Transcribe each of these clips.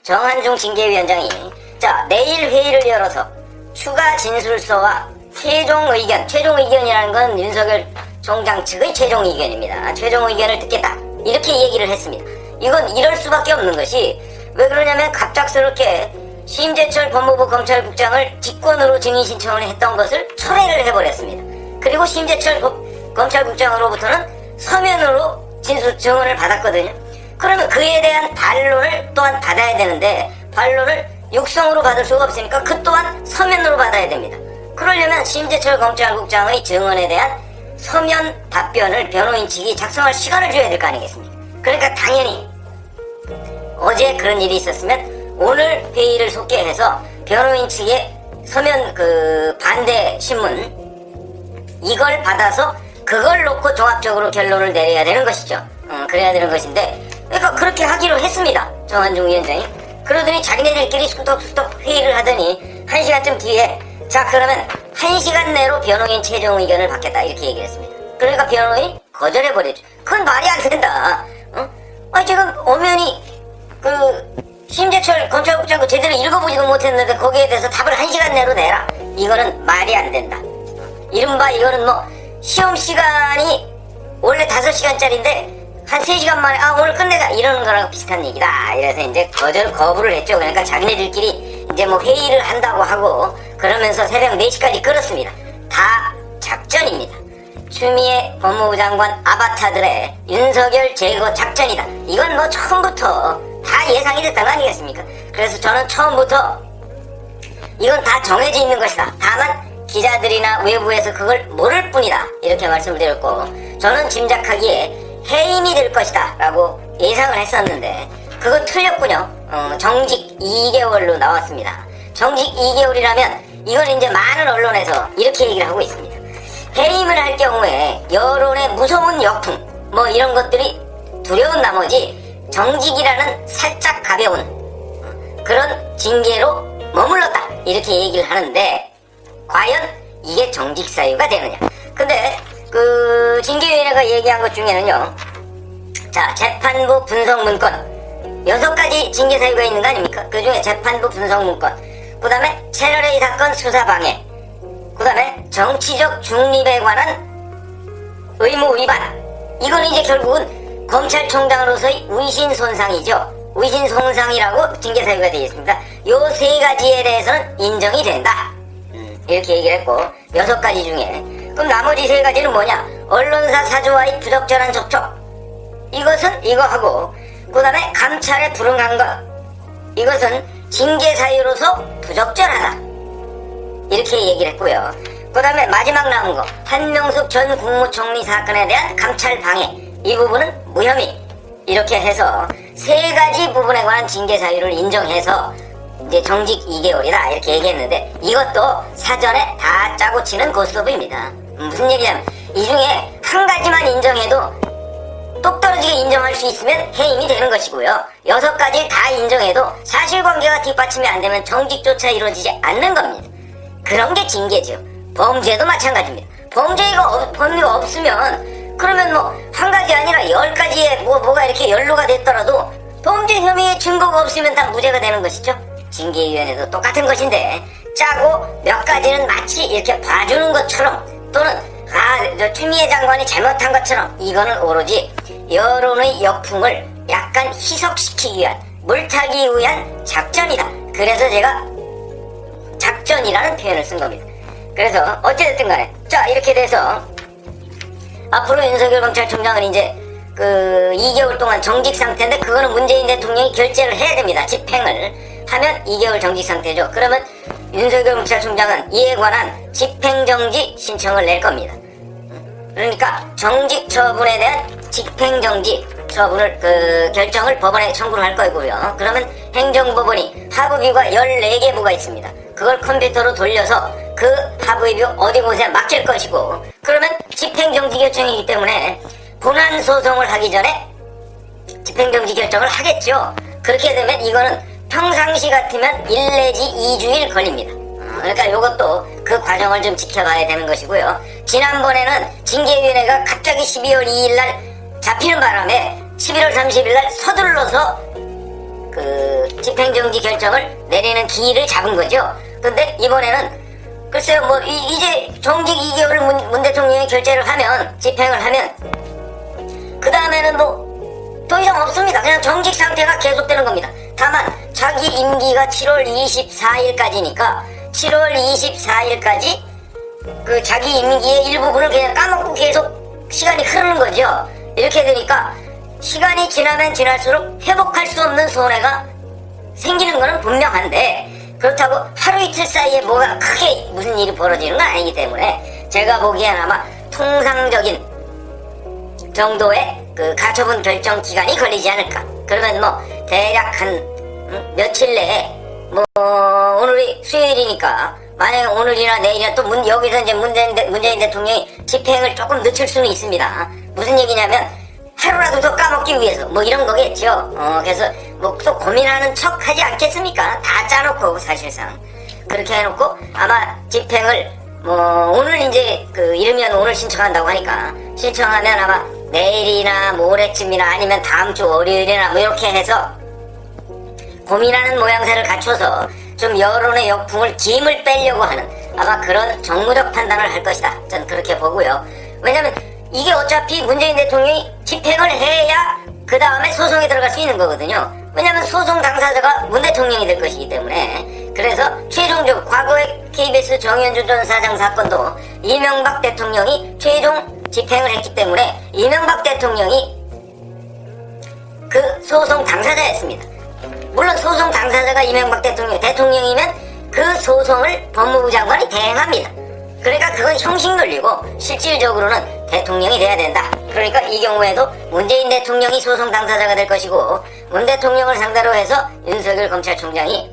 정한중 징계위원장이 자 내일 회의를 열어서 추가 진술서와 최종 의견이라는 건 윤석열 총장 측의 최종 의견입니다. 최종 의견을 듣겠다 이렇게 얘기를 했습니다. 이건 이럴 수밖에 없는 것이 왜 그러냐면 갑작스럽게 심재철 법무부 검찰국장을 직권으로 증인 신청을 했던 것을 철회를 해버렸습니다. 그리고 심재철 검찰국장으로부터는 서면으로 진술 증언을 받았거든요. 그러면 그에 대한 반론을 또한 받아야 되는데 반론을 육성으로 받을 수가 없으니까 그 또한 서면으로 받아야 됩니다. 그러려면 심재철 검찰국장의 증언에 대한 서면 답변을 변호인 측이 작성할 시간을 줘야 될 거 아니겠습니까? 그러니까 당연히 어제 그런 일이 있었으면 오늘 회의를 속개해서 변호인 측의 서면 반대 신문 이걸 받아서 그걸 놓고 종합적으로 결론을 내려야 되는 것이죠. 그래야 되는 것인데 그러니까 그렇게 하기로 했습니다. 정한중 위원장이. 그러더니 자기네들끼리 수덕수덕 회의를 하더니 1시간쯤 뒤에 자 그러면 1시간 내로 변호인 최종 의견을 받겠다 이렇게 얘기를 했습니다. 그러니까 변호인이 거절해버렸죠. 그건 말이 안 된다. 지금 엄연히 심재철 검찰국장 제대로 읽어보지도 못했는데 거기에 대해서 답을 1시간 내로 내라. 이거는 말이 안 된다. 이른바 이거는 시험 시간이 원래 5시간짜리인데 한 3시간 만에 오늘 끝내자 이러는 거랑 비슷한 얘기다. 이래서 이제 거부를 했죠. 그러니까 자기네들끼리 이제 회의를 한다고 하고 그러면서 새벽 4시까지 끌었습니다. 다 작전입니다. 추미애 법무부 장관 아바타들의 윤석열 제거 작전이다. 이건 처음부터 다 예상이 됐던 거 아니겠습니까? 그래서 저는 처음부터 이건 다 정해져 있는 것이다. 다만 기자들이나 외부에서 그걸 모를 뿐이다. 이렇게 말씀을 드렸고 저는 짐작하기에 해임이 될 것이다 라고 예상을 했었는데 그건 틀렸군요. 정직 2개월로 나왔습니다. 정직 2개월이라면 이건 이제 많은 언론에서 이렇게 얘기를 하고 있습니다. 해임을 할 경우에 여론의 무서운 역풍 이런 것들이 두려운 나머지 정직이라는 살짝 가벼운 그런 징계로 머물렀다 이렇게 얘기를 하는데 과연 이게 정직 사유가 되느냐. 근데 징계위원회가 얘기한 것 중에는요. 자 재판부 분석 문건 6가지 징계 사유가 있는 거 아닙니까? 그 중에 재판부 분석 문건 그 다음에 채널A 사건 수사 방해 그 다음에 정치적 중립에 관한 의무 위반 이건 이제 결국은 검찰총장으로서의 위신 손상이죠. 위신 손상이라고 징계 사유가 되어 있습니다. 요 3가지에 대해서는 인정이 된다. 이렇게 얘기를 했고 6가지 중에 그럼 나머지 3가지는 뭐냐? 언론사 사주와의 부적절한 접촉 이것은 이거 하고 그 다음에 감찰에 불응한 것 이것은 징계 사유로서 부적절하다 이렇게 얘기를 했고요. 그 다음에 마지막 나온 거 한명숙 전 국무총리 사건에 대한 감찰 방해 이 부분은 무혐의 이렇게 해서 3가지 부분에 관한 징계 사유를 인정해서 이제 정직 2개월이다 이렇게 얘기했는데 이것도 사전에 다 짜고 치는 고스톱입니다. 무슨 얘기냐면 이 중에 한 가지만 인정해도 똑 떨어지게 인정할 수 있으면 해임이 되는 것이고요. 6가지 다 인정해도 사실관계가 뒷받침이 안 되면 정직조차 이루어지지 않는 겁니다. 그런 게 징계죠. 범죄도 마찬가지입니다. 범죄가 없으면 그러면 한 가지 아니라 10가지에 뭐가 이렇게 연루가 됐더라도 범죄 혐의의 증거가 없으면 다 무죄가 되는 것이죠. 징계위원회도 똑같은 것인데 짜고 몇 가지는 마치 이렇게 봐주는 것처럼 또는 저 추미애 장관이 잘못한 것처럼 이거는 오로지 여론의 역풍을 약간 희석시키기 위한 물타기 위한 작전이다. 그래서 제가 작전이라는 표현을 쓴 겁니다. 그래서 어찌됐든 간에 자 이렇게 돼서 앞으로 윤석열 검찰총장은 이제 2개월 동안 정직 상태인데 그거는 문재인 대통령이 결재를 해야 됩니다. 집행을 하면 2개월 정직 상태죠. 그러면 윤석열 검찰총장은 이에 관한 집행정지 신청을 낼 겁니다. 그러니까 정직 처분에 대한 집행정지 처분을 결정을 법원에 청구를 할 거고요. 그러면 행정법원이 하부비가 14개 부가 있습니다. 그걸 컴퓨터로 돌려서 그 하부비 어디 곳에 맡길 것이고 그러면 집행정지 결정이기 때문에 본안소송을 하기 전에 집행정지 결정을 하겠죠. 그렇게 되면 이거는 평상시 같으면 1 내지 2주일 걸립니다. 그러니까 이것도 그 과정을 좀 지켜봐야 되는 것이고요. 지난번에는 징계위원회가 갑자기 12월 2일 날 잡히는 바람에 11월 30일 날 서둘러서 그 집행정지 결정을 내리는 기일을 잡은 거죠. 근데 이번에는 글쎄요, 뭐 이제 정직 2개월을 문 대통령이 결재를 하면, 집행을 하면 그 다음에는 뭐 더 이상 없습니다. 그냥 정직 상태가 계속되는 겁니다. 다만 자기 임기가 7월 24일까지니까 7월 24일까지 그 자기 임기의 일부분을 그냥 까먹고 계속 시간이 흐르는 거죠. 이렇게 되니까 시간이 지나면 지날수록 회복할 수 없는 손해가 생기는 거는 분명한데, 그렇다고 하루 이틀 사이에 뭐가 크게 무슨 일이 벌어지는 건 아니기 때문에 제가 보기엔 아마 통상적인 정도의 그 가처분 결정 기간이 걸리지 않을까. 그러면 뭐 대략 한 며칠 내에, 뭐 오늘이 수요일이니까 만약에 오늘이나 내일이나 또 여기서 이제 문재인 대통령이 집행을 조금 늦출 수는 있습니다. 무슨 얘기냐면 하루라도 더 까먹기 위해서 뭐 이런 거겠죠. 그래서 뭐 또 고민하는 척 하지 않겠습니까? 다 짜놓고 사실상 그렇게 해놓고 아마 집행을 뭐 오늘 이제 그 이르면 오늘 신청한다고 하니까 신청하면 아마 내일이나 모레쯤이나 아니면 다음 주 월요일이나 뭐 이렇게 해서 고민하는 모양새를 갖춰서 좀 여론의 역풍을 김을 빼려고 하는 아마 그런 정무적 판단을 할 것이다. 저는 그렇게 보고요. 왜냐면 이게 어차피 문재인 대통령이 집행을 해야 그 다음에 소송에 들어갈 수 있는 거거든요. 왜냐면 소송 당사자가 문 대통령이 될 것이기 때문에. 그래서 최종적으로 과거에 KBS 정현주 전 사장 사건도 이명박 대통령이 최종 집행을 했기 때문에 이명박 대통령이 그 소송 당사자였습니다. 물론 소송 당사자가 이명박 대통령이면 그 소송을 법무부 장관이 대행합니다. 그러니까 그건 형식 논리고 실질적으로는 대통령이 돼야 된다. 그러니까 이 경우에도 문재인 대통령이 소송 당사자가 될 것이고 문 대통령을 상대로 해서 윤석열 검찰총장이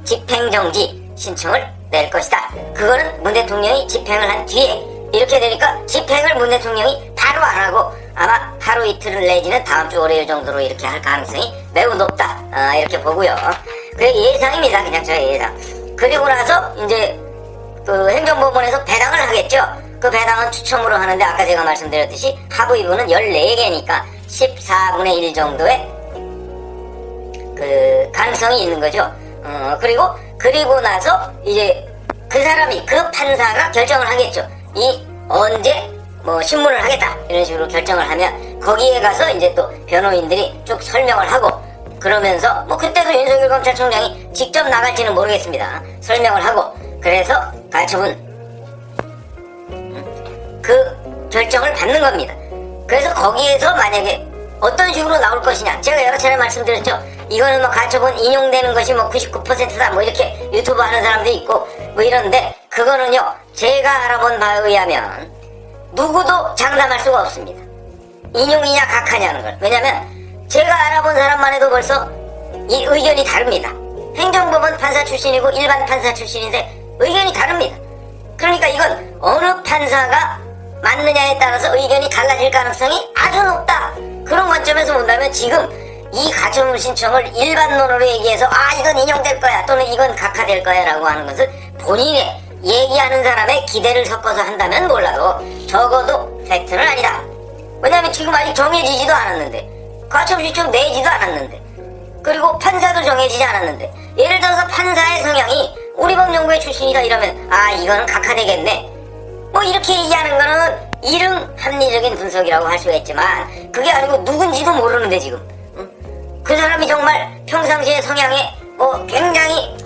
집행정지 신청을 낼 것이다. 그거는 문 대통령이 집행을 한 뒤에 이렇게 되니까 집행을 문 대통령이 바로 안 하고 아마 하루 이틀 내지는 다음 주 월요일 정도로 이렇게 할 가능성이 매우 높다. 이렇게 보고요. 그게 예상입니다. 그냥 저의 예상. 그리고 나서 이제 그 행정법원에서 배당을 하겠죠. 그 배당은 추첨으로 하는데 아까 제가 말씀드렸듯이 하부 2부는 14개니까 14분의 1 정도의 그 가능성이 있는 거죠. 그리고 나서 이제 그 사람이 그 판사가 결정을 하겠죠. 이 언제 뭐 신문을 하겠다 이런 식으로 결정을 하면 거기에 가서 이제 또 변호인들이 쭉 설명을 하고 그러면서 뭐 그때도 윤석열 검찰총장이 직접 나갈지는 모르겠습니다. 설명을 하고 그래서 가처분 그 결정을 받는 겁니다. 그래서 거기에서 만약에 어떤 식으로 나올 것이냐 제가 여러 차례 말씀드렸죠. 이거는 뭐 가처분 인용되는 것이 뭐 99%다 뭐 이렇게 유튜브 하는 사람도 있고 뭐 이런데 그거는요 제가 알아본 바에 의하면 누구도 장담할 수가 없습니다. 인용이냐 각하냐는 걸. 왜냐면 제가 알아본 사람만 해도 벌써 이 의견이 다릅니다. 행정법원 판사 출신이고 일반 판사 출신인데 의견이 다릅니다. 그러니까 이건 어느 판사가 맞느냐에 따라서 의견이 달라질 가능성이 아주 높다. 그런 관점에서 본다면 지금 이 가처분 신청을 일반론으로 얘기해서 이건 인용될 거야 또는 이건 각하될 거야 라고 하는 것은 본인의 얘기하는 사람의 기대를 섞어서 한다면 몰라도 적어도 팩트는 아니다. 왜냐하면 지금 아직 정해지지도 않았는데 가처분 신청 내지도 않았는데 그리고 판사도 정해지지 않았는데 예를 들어서 판사의 성향이 우리 법연구회 출신이다 이러면 이거는 각하되겠네 뭐 이렇게 얘기하는 거는 이른 합리적인 분석이라고 할 수가 있지만 그게 아니고 누군지도 모르는데 지금 그 사람이 정말 평상시의 성향에 뭐 굉장히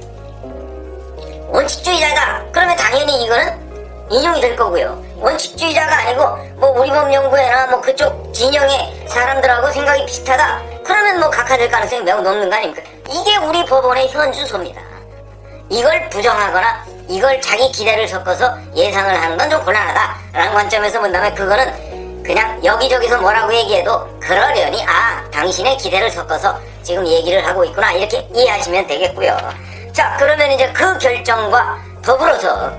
원칙주의자다 그러면 당연히 이거는 인용이 될 거고요. 원칙주의자가 아니고 뭐 우리 법연구회나 뭐 그쪽 진영의 사람들하고 생각이 비슷하다 그러면 뭐 각하될 가능성이 매우 높는 거 아닙니까? 이게 우리 법원의 현주소입니다. 이걸 부정하거나 이걸 자기 기대를 섞어서 예상을 하는 건 좀 곤란하다라는 관점에서 본다면 그거는 그냥 여기저기서 뭐라고 얘기해도 그러려니 당신의 기대를 섞어서 지금 얘기를 하고 있구나 이렇게 이해하시면 되겠고요. 자 그러면 이제 그 결정과 더불어서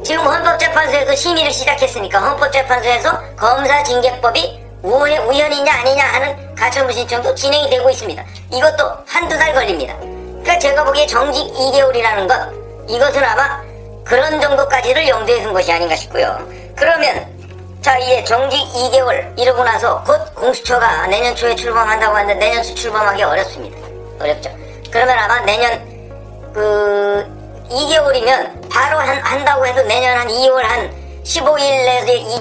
지금 헌법재판소에서 심의를 시작했으니까 헌법재판소에서 검사징계법이 우연이냐 아니냐 하는 가처분 신청도 진행이 되고 있습니다. 이것도 한두 달 걸립니다. 그러니까 제가 보기에 정직 2개월이라는 것 이것은 아마 그런 정도까지를 염두에 둔 것이 아닌가 싶고요. 그러면 자, 이제 정직 2개월 이러고 나서 곧 공수처가 내년 초에 출범한다고 하는데 내년 초 출범하기 어렵습니다. 어렵죠. 그러면 아마 내년 2개월이면 바로 한다고 해도 내년 한 2월 한 15일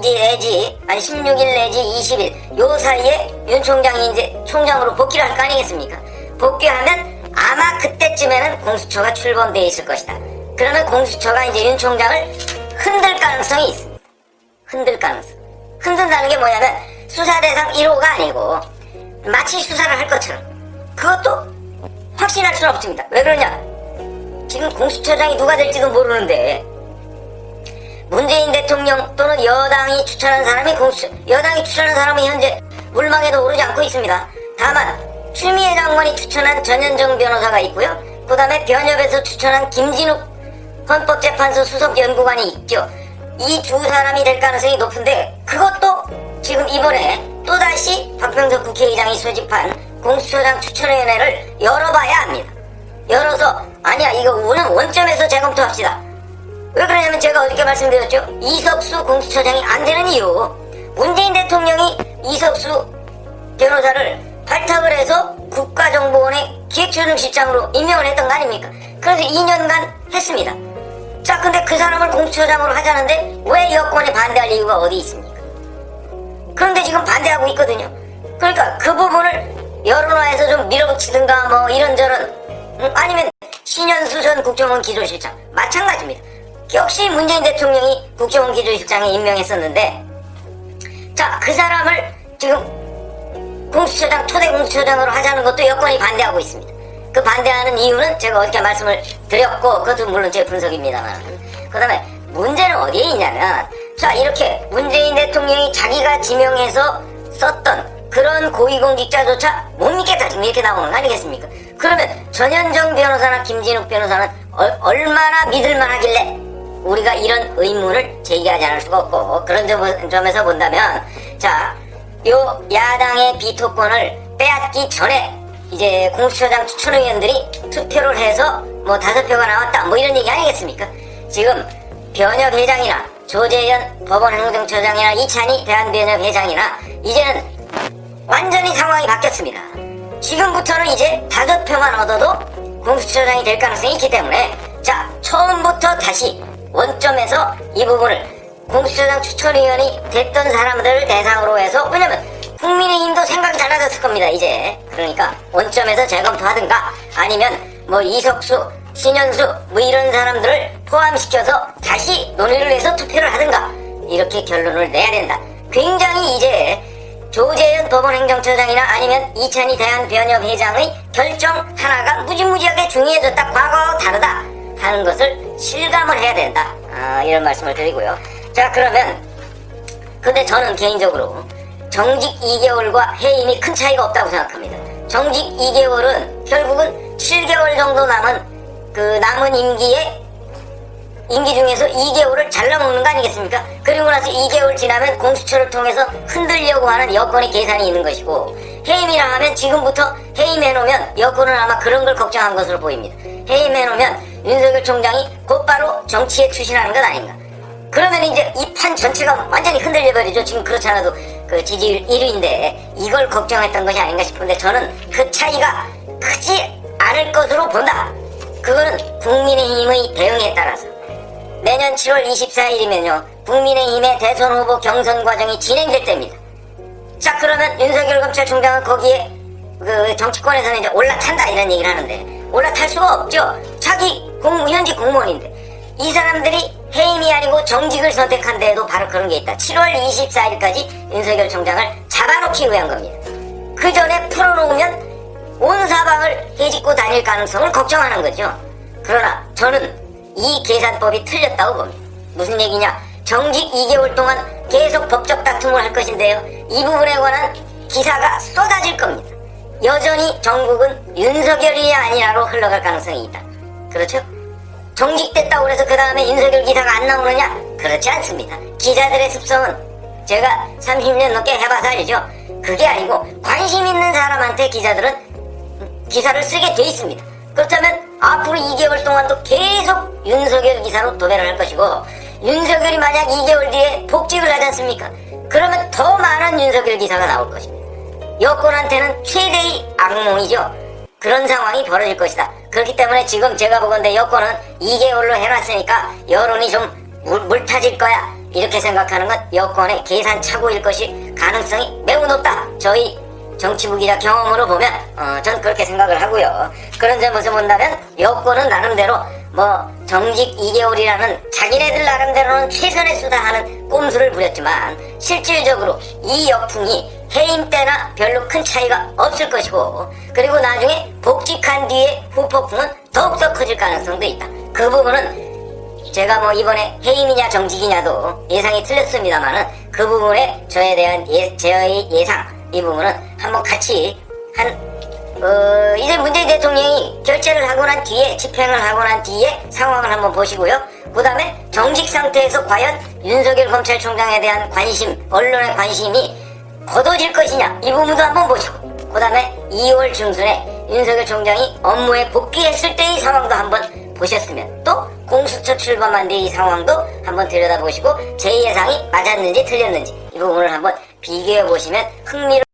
내지 아니 16일 내지 20일 요 사이에 윤 총장이 이제 총장으로 복귀를 할 거 아니겠습니까? 복귀하면 아마 그때쯤에는 공수처가 출범되어 있을 것이다. 그러면 공수처가 이제 윤 총장을 흔들 가능성이 있습니다. 흔들 가능성. 흔든다는 게 뭐냐면 수사 대상 1호가 아니고 마치 수사를 할 것처럼 그것도 확신할 수는 없습니다. 왜 그러냐? 지금 공수처장이 누가 될지도 모르는데 문재인 대통령 또는 여당이 추천한 사람이 여당이 추천한 사람은 현재 물망에도 오르지 않고 있습니다. 다만 추미애 장관이 추천한 전현정 변호사가 있고요. 그 다음에 변협에서 추천한 김진욱 헌법재판소 수석연구관이 있죠. 이 두 사람이 될 가능성이 높은데 그것도 지금 이번에 또다시 박병석 국회의장이 소집한 공수처장 추천위원회를 열어봐야 합니다. 열어서 아니야 이거 오늘 원점에서 재검토합시다. 왜 그러냐면 제가 어저께 말씀드렸죠. 이석수 공수처장이 안 되는 이유, 문재인 대통령이 이석수 변호사를 발탁을 해서 국가정보원의 기획조정실장으로 임명을 했던 거 아닙니까? 그래서 2년간 했습니다. 자, 근데 그 사람을 공수처장으로 하자는데 왜 여권에 반대할 이유가 어디 있습니까? 그런데 지금 반대하고 있거든요. 그러니까 그 부분을 여론화해서 좀 밀어붙이든가 뭐 이런저런, 아니면 신현수 전 국정원 기조실장 마찬가지입니다. 역시 문재인 대통령이 국정원 기조실장에 임명했었는데, 자, 그 사람을 지금 공수처장, 초대 공수처장으로 하자는 것도 여권이 반대하고 있습니다. 그 반대하는 이유는 제가 어저께 말씀을 드렸고, 그것도 물론 제 분석입니다만, 그 다음에 문제는 어디에 있냐면, 자, 이렇게 문재인 대통령이 자기가 지명해서 썼던 그런 고위공직자조차 못 믿겠다 지금 이렇게 나오는 거 아니겠습니까? 그러면 전현정 변호사나 김진욱 변호사는 얼마나 믿을만하길래 우리가 이런 의문을 제기하지 않을 수가 없고, 그런 점에서 본다면, 자, 요 야당의 비토권을 빼앗기 전에 이제 공수처장 추천의원들이 투표를 해서 뭐 5표가 나왔다 뭐 이런 얘기 아니겠습니까? 지금 변협 회장이나 조재현 법원행정처장이나 이찬희 대한변협 회장이나 이제는 완전히 상황이 바뀌었습니다. 지금부터는 이제 5표만 얻어도 공수처장이 될 가능성이 있기 때문에, 자, 처음부터 다시 원점에서 이 부분을 공수처장 추천위원이 됐던 사람들을 대상으로 해서, 왜냐면 국민의힘도 생각이 달라졌을 겁니다 이제. 그러니까 원점에서 재검토하든가 아니면 뭐 이석수, 신현수 뭐 이런 사람들을 포함시켜서 다시 논의를 해서 투표를 하든가 이렇게 결론을 내야 된다. 굉장히 이제 조재현 법원행정처장이나 아니면 이찬희 대한변협 회장의 결정 하나가 무지무지하게 중요해졌다, 과거와 다르다 하는 것을 실감을 해야 된다, 이런 말씀을 드리고요. 자, 그러면 근데 저는 개인적으로 정직 2개월과 해임이 큰 차이가 없다고 생각합니다. 정직 2개월은 결국은 7개월 정도 남은 임기 중에서 2개월을 잘라먹는 거 아니겠습니까? 그리고 나서 2개월 지나면 공수처를 통해서 흔들려고 하는 여권의 계산이 있는 것이고, 해임이라 하면 지금부터 해임해놓으면 여권은 아마 그런 걸 걱정한 것으로 보입니다. 해임해놓으면 윤석열 총장이 곧바로 정치에 투신하는 것 아닌가. 그러면 이제 이 판 전체가 완전히 흔들려버리죠. 지금 그렇지 않아도 그 지지율 1위인데 이걸 걱정했던 것이 아닌가 싶은데, 저는 그 차이가 크지 않을 것으로 본다. 그거는 국민의힘의 대응에 따라서 내년 7월 24일이면요 국민의힘의 대선 후보 경선 과정이 진행될 때입니다. 자, 그러면 윤석열 검찰총장은 거기에 그 정치권에서는 이제 올라탄다 이런 얘기를 하는데, 올라탈 수가 없죠. 자기 현직 공무원인데. 이 사람들이 해임이 아니고 정직을 선택한 데에도 바로 그런 게 있다. 7월 24일까지 윤석열 총장을 잡아놓기 위한 겁니다. 그 전에 풀어놓으면 온 사방을 헤집고 다닐 가능성을 걱정하는 거죠. 그러나 저는 이 계산법이 틀렸다고 봅니다. 무슨 얘기냐? 정직 2개월 동안 계속 법적 다툼을 할 것인데요, 이 부분에 관한 기사가 쏟아질 겁니다. 여전히 전국은 윤석열이 아니라로 흘러갈 가능성이 있다. 그렇죠? 정직됐다고 해서 그 다음에 윤석열 기사가 안 나오느냐? 그렇지 않습니다. 기자들의 습성은 제가 30년 넘게 해봐서 알죠. 그게 아니고 관심 있는 사람한테 기자들은 기사를 쓰게 돼 있습니다. 그렇다면 앞으로 2개월 동안도 계속 윤석열 기사로 도배를 할 것이고, 윤석열이 만약 2개월 뒤에 복직을 하지 않습니까? 그러면 더 많은 윤석열 기사가 나올 것입니다. 여권한테는 최대의 악몽이죠. 그런 상황이 벌어질 것이다. 그렇기 때문에 지금 제가 보건대 여권은 2개월로 해놨으니까 여론이 좀 물타질 거야, 이렇게 생각하는 건 여권의 계산착오일 것이 가능성이 매우 높다. 저희 정치부 기자 경험으로 보면 전 그렇게 생각을 하고요. 그런 점에서 본다면 여권은 나름대로 정직 2개월이라는 자기네들 나름대로는 최선의 수다 하는 꼼수를 부렸지만 실질적으로 이 역풍이 해임 때나 별로 큰 차이가 없을 것이고, 그리고 나중에 복직한 뒤에 후폭풍은 더욱더 커질 가능성도 있다. 그 부분은 제가 이번에 해임이냐 정직이냐도 예상이 틀렸습니다만은 그 부분에 저에 대한 제 예상, 이 부분은 한번 같이 이제 문재인 대통령이 결재를 하고 난 뒤에, 집행을 하고 난 뒤에 상황을 한번 보시고요. 그 다음에 정직 상태에서 과연 윤석열 검찰총장에 대한 관심, 언론의 관심이 걷어질 것이냐, 이 부분도 한번 보시고, 그 다음에 2월 중순에 윤석열 총장이 업무에 복귀했을 때의 상황도 한번 보셨으면, 또 공수처 출범한 뒤의 상황도 한번 들여다보시고 제 예상이 맞았는지 틀렸는지 이 부분을 한번 비교해 보시면 흥미로운